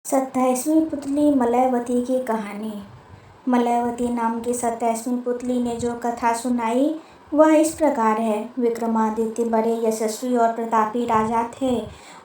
27वीं पुतली मलयवती की कहानी। मलयवती नाम की 27वीं पुतली ने जो कथा सुनाई वह इस प्रकार है। विक्रमादित्य बड़े यशस्वी और प्रतापी राजा थे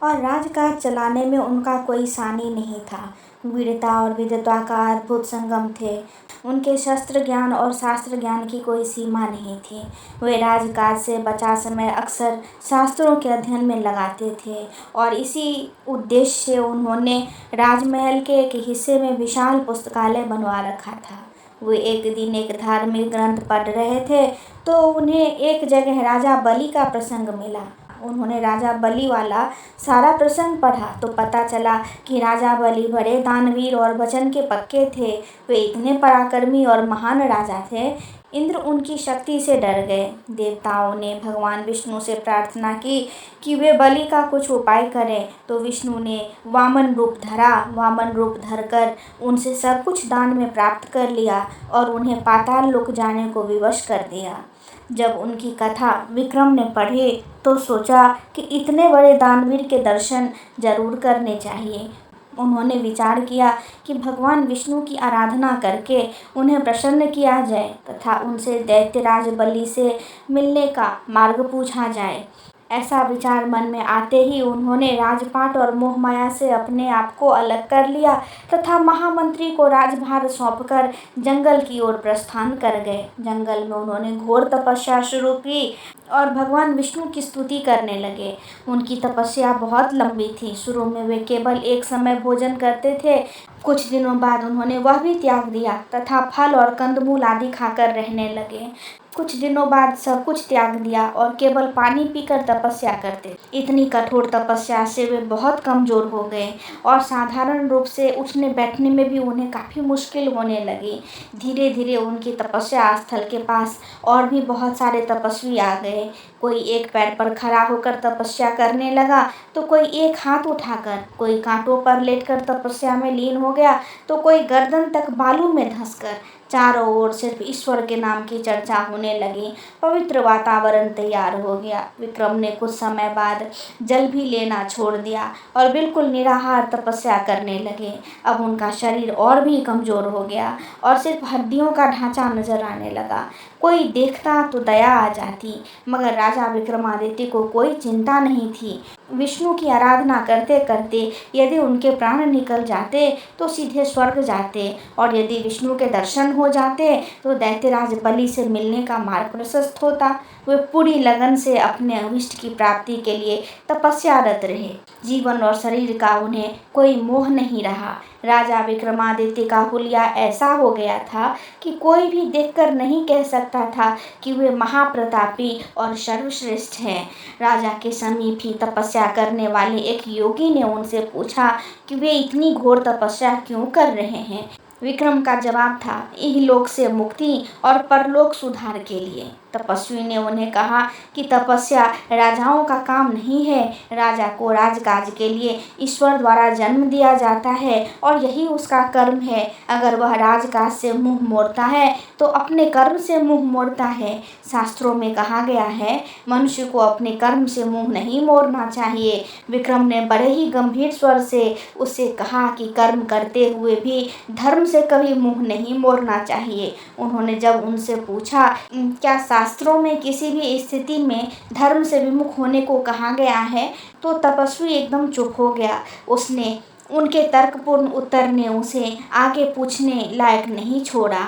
और राजकाज चलाने में उनका कोई सानी नहीं था। वीरता और विद्वता का अद्भुत संगम थे। उनके शस्त्र ज्ञान और शास्त्र ज्ञान की कोई सीमा नहीं थी। वे राजकाज से बचा समय अक्सर शास्त्रों के अध्ययन में लगाते थे और इसी उद्देश्य से उन्होंने राजमहल के एक हिस्से में विशाल पुस्तकालय बनवा रखा था। वे एक दिन एक धार्मिक ग्रंथ पढ़ रहे थे तो उन्हें एक जगह राजा बलि का प्रसंग मिला। उन्होंने राजा बलि वाला सारा प्रसंग पढ़ा तो पता चला कि राजा बलि बड़े दानवीर और वचन के पक्के थे। वे इतने पराक्रमी और महान राजा थे, इंद्र उनकी शक्ति से डर गए। देवताओं ने भगवान विष्णु से प्रार्थना की कि वे बलि का कुछ उपाय करें, तो विष्णु ने वामन रूप धरा। वामन रूप धरकर उनसे सब कुछ दान में प्राप्त कर लिया और उन्हें पाताल लोक जाने को विवश कर दिया। जब उनकी कथा विक्रम ने पढ़ी तो सोचा कि इतने बड़े दानवीर के दर्शन जरूर करने चाहिए। उन्होंने विचार किया कि भगवान विष्णु की आराधना करके उन्हें प्रसन्न किया जाए तथा उनसे दैत्यराज बलि से मिलने का मार्ग पूछा जाए। ऐसा विचार मन में आते ही उन्होंने राजपाट और मोहमाया से अपने आप को अलग कर लिया तथा महामंत्री को राजभार सौंपकर जंगल की ओर प्रस्थान कर गए। जंगल में उन्होंने घोर तपस्या शुरू की और भगवान विष्णु की स्तुति करने लगे। उनकी तपस्या बहुत लंबी थी। शुरू में वे केवल एक समय भोजन करते थे। कुछ दिनों बाद उन्होंने वह भी त्याग दिया तथा फल और कंदमूल आदि खाकर रहने लगे। कुछ दिनों बाद सब कुछ त्याग दिया और केवल पानी पीकर तपस्या करते। इतनी कठोर तपस्या से वे बहुत कमजोर हो गए और साधारण रूप से उठने बैठने में भी उन्हें काफ़ी मुश्किल होने लगी। धीरे धीरे उनकी तपस्या स्थल के पास और भी बहुत सारे तपस्वी आ गए। कोई एक पैर पर खड़ा होकर तपस्या करने लगा तो कोई एक हाथ उठाकर, कोई कांटों पर लेटकर तपस्या में लीन हो गया तो कोई गर्दन तक बालू में धंसकर। चारों ओर सिर्फ ईश्वर के नाम की चर्चा होने लगी। पवित्र वातावरण तैयार हो गया। विक्रम ने कुछ समय बाद जल भी लेना छोड़ दिया और बिल्कुल निराहार तपस्या करने लगे। अब उनका शरीर और भी कमजोर हो गया और सिर्फ हड्डियों का ढांचा नजर आने लगा। कोई देखता तो दया आ जाती, मगर राजा विक्रमादित्य को कोई चिंता नहीं थी। विष्णु की आराधना करते करते यदि उनके प्राण निकल जाते तो सीधे स्वर्ग जाते और यदि विष्णु के दर्शन हो जाते तो दैत्यराज बलि से मिलने का मार्ग प्रशस्त होता। वे पूरी लगन से अपने अभिष्ट की प्राप्ति के लिए तपस्यारत रहे। जीवन और शरीर का उन्हें कोई मोह नहीं रहा। राजा विक्रमादित्य का हुलिया ऐसा हो गया था कि कोई भी देखकर नहीं कह सकता था कि वे महाप्रतापी और सर्वश्रेष्ठ हैं। राजा के समीप ही तपस्या करने वाले एक योगी ने उनसे पूछा कि वे इतनी घोर तपस्या क्यों कर रहे हैं। विक्रम का जवाब था, इहलोक से मुक्ति और परलोक सुधार के लिए। तपस्वी ने उन्हें कहा कि तपस्या राजाओं का काम नहीं है। राजा को राजकाज के लिए ईश्वर द्वारा जन्म दिया जाता है और यही उसका कर्म है। अगर वह राजकाज से मुंह मोड़ता है तो अपने कर्म से मुंह मोड़ता है। शास्त्रों में कहा गया है, मनुष्य को अपने कर्म से मुंह नहीं मोड़ना चाहिए। विक्रम ने बड़े ही गंभीर स्वर से उससे कहा कि कर्म करते हुए भी धर्म से कभी मुंह नहीं मोड़ना चाहिए। उन्होंने जब उनसे पूछा, क्या शास्त्रों में किसी भी स्थिति में धर्म से विमुख होने को कहा गया है, तो तपस्वी एकदम चुप हो गया। उसने उनके तर्कपूर्ण उत्तर ने उसे आगे पूछने लायक नहीं छोड़ा।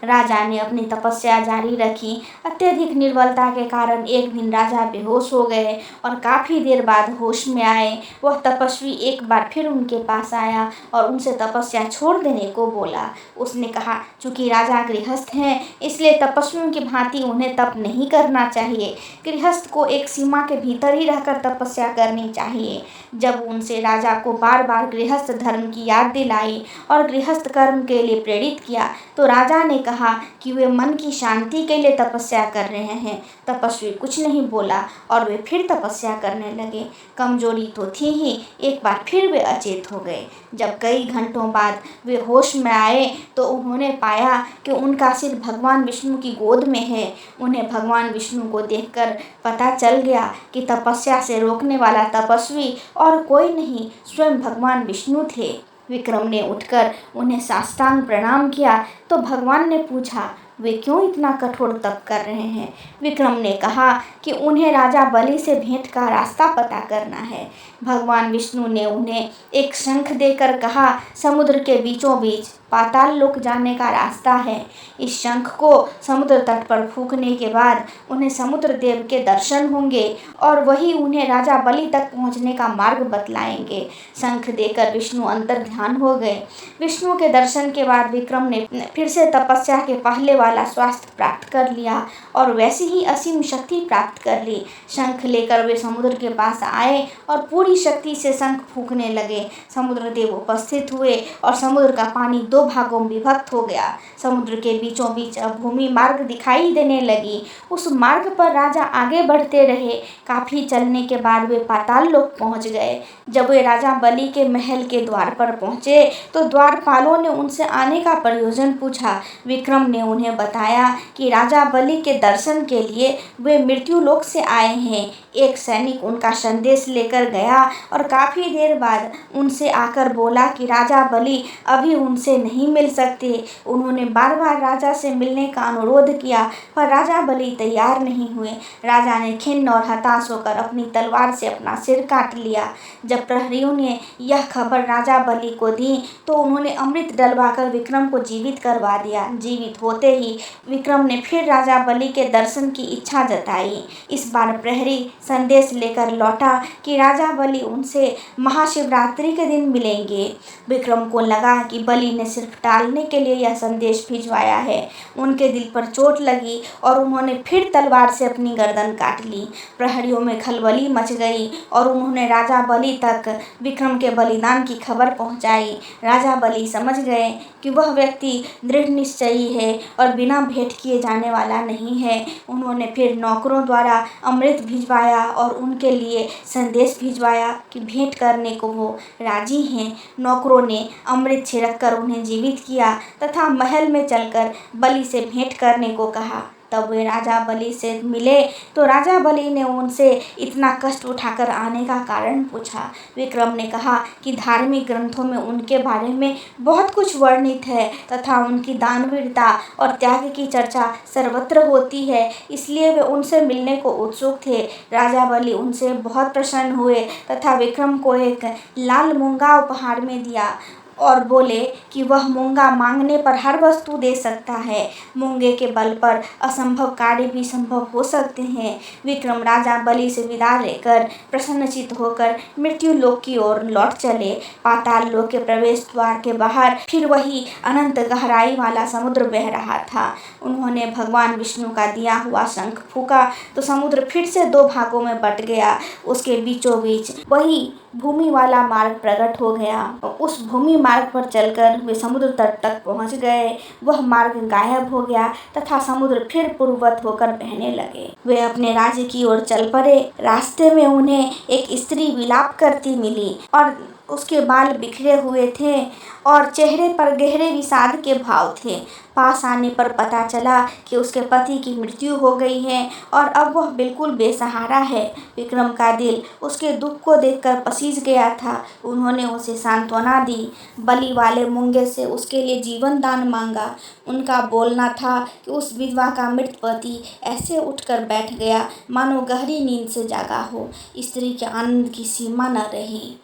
राजा ने अपनी तपस्या जारी रखी। अत्यधिक निर्बलता के कारण एक दिन राजा बेहोश हो गए और काफ़ी देर बाद होश में आए। वह तपस्वी एक बार फिर उनके पास आया और उनसे तपस्या छोड़ देने को बोला। उसने कहा, चूंकि राजा गृहस्थ हैं इसलिए तपस्वियों की भांति उन्हें तप नहीं करना चाहिए। गृहस्थ को एक सीमा के भीतर ही रहकर तपस्या करनी चाहिए। जब उनसे राजा को बार बार गृहस्थ धर्म की याद दिलाई और गृहस्थ कर्म के लिए प्रेरित किया तो राजा ने कहा कि वे मन की शांति के लिए तपस्या कर रहे हैं। तपस्वी कुछ नहीं बोला और वे फिर तपस्या करने लगे। कमजोरी तो थी ही, एक बार फिर वे अचेत हो गए। जब कई घंटों बाद वे होश में आए तो उन्होंने पाया कि उनका सिर भगवान विष्णु की गोद में है। उन्हें भगवान विष्णु को देखकर पता चल गया कि तपस्या से रोकने वाला तपस्वी और कोई नहीं, स्वयं भगवान विष्णु थे। विक्रम ने उठकर उन्हें साष्टांग प्रणाम किया तो भगवान ने पूछा, वे क्यों इतना कठोर तप कर रहे हैं। विक्रम ने कहा कि उन्हें राजा बलि से भेंट का रास्ता पता करना है। भगवान विष्णु ने उन्हें एक शंख देकर कहा, समुद्र के बीचों बीच पाताल लोक जाने का रास्ता है। इस शंख को समुद्र तट पर फूंकने के बाद उन्हें समुद्र देव के दर्शन होंगे और वही उन्हें राजा बलि तक पहुंचने का मार्ग बतलाएंगे। शंख देकर विष्णु अंतर ध्यान हो गए। विष्णु के दर्शन के बाद विक्रम ने फिर से तपस्या के पहले वाला स्वास्थ्य प्राप्त कर लिया और वैसी ही असीम शक्ति प्राप्त कर ली। शंख लेकर वे समुद्र के पास आए और पूरी शक्ति से शंख फूंकने लगे। समुद्र देव उपस्थित हुए और समुद्र का पानी 2 भागों में विभक्त हो गया। समुद्र के बीचों बीच अब भूमि मार्ग दिखाई देने लगी। उस मार्ग पर राजा आगे बढ़ते रहे। काफी चलने के बाद वे पाताल लोक पहुंच गए। जब वे राजा बलि के महल के द्वार पर पहुंचे तो द्वारपालों ने उनसे आने का प्रयोजन पूछा। विक्रम ने उन्हें बताया कि राजा बलि के दर्शन के लिए वे मृत्यु लोक से आए हैं। एक सैनिक उनका संदेश लेकर गया और काफी देर बाद उनसे आकर बोला कि राजा बलि अभी उनसे नहीं मिल सकते। उन्होंने बार बार राजा से मिलने का अनुरोध किया पर राजा बलि तैयार नहीं हुए। राजा ने खिन्न और हताश होकर अपनी तलवार से अपना सिर काट लिया। जब प्रहरियों ने यह खबर राजा बलि को दी तो उन्होंने अमृत डलवाकर विक्रम को जीवित करवा दिया। जीवित होते ही विक्रम ने फिर राजा बलि के दर्शन की इच्छा जताई। इस बार प्रहरी संदेश लेकर लौटा कि राजा बलि उनसे महाशिवरात्रि के दिन मिलेंगे। विक्रम को लगा कि बलि ने सिर्फ टालने के लिए यह संदेश भिजवाया है। उनके दिल पर चोट लगी और उन्होंने फिर तलवार से अपनी गर्दन काट ली। प्रहरियों में खलबली मच गई और उन्होंने राजा बलि तक विक्रम के बलिदान की खबर पहुंचाई। राजा बलि समझ गए कि वह व्यक्ति दृढ़ निश्चयी है और बिना भेंट किए जाने वाला नहीं है। उन्होंने फिर नौकरों द्वारा अमृत भिजवाया और उनके लिए संदेश भिजवाया कि भेंट करने को वो राजी हैं। नौकरों ने अमृत छिड़क कर उन्हें जीवित किया तथा महल में चलकर बलि से भेंट करने को कहा। तब वे राजा बलि से मिले तो राजा बलि ने उनसे इतना कष्ट उठाकर आने का कारण पूछा। विक्रम ने कहा कि धार्मिक ग्रंथों में उनके बारे में बहुत कुछ वर्णित है तथा उनकी दानवीरता और त्याग की चर्चा सर्वत्र होती है, इसलिए वे उनसे मिलने को उत्सुक थे। राजा बलि उनसे बहुत प्रसन्न हुए तथा विक्रम को एक लाल मूंगा उपहार में दिया और बोले कि वह मूंगा मांगने पर हर वस्तु दे सकता है। मूंगे के बल पर असंभव कार्य भी संभव हो सकते हैं। विक्रम राजा बलि से विदा लेकर प्रसन्नचित्त होकर मृत्यु लोक की ओर लौट चले। पाताल लोक के प्रवेश द्वार के बाहर फिर वही अनंत गहराई वाला समुद्र बह रहा था। उन्होंने भगवान विष्णु का दिया हुआ शंख फूंका तो समुद्र फिर से 2 भागों में बट गया। उसके बीचों बीच वही भूमि वाला मार्ग प्रकट हो गया। उस भूमि मार्ग पर चलकर वे समुद्र तट तक पहुंच गए। वह मार्ग गायब हो गया तथा समुद्र फिर पूर्ववत होकर बहने लगे। वे अपने राज्य की ओर चल पड़े। रास्ते में उन्हें एक स्त्री विलाप करती मिली और उसके बाल बिखरे हुए थे और चेहरे पर गहरे विषाद के भाव थे। पास आने पर पता चला कि उसके पति की मृत्यु हो गई है और अब वह बिल्कुल बेसहारा है। विक्रम का दिल उसके दुख को देखकर पसीज गया था। उन्होंने उसे सांत्वना दी। बलि वाले मूंगे से उसके लिए जीवन दान मांगा। उनका बोलना था कि उस विधवा का मृत पति ऐसे उठकर बैठ गया मानो गहरी नींद से जागा हो। स्त्री के आनंद की सीमा न रही।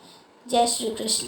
जय श्री कृष्ण।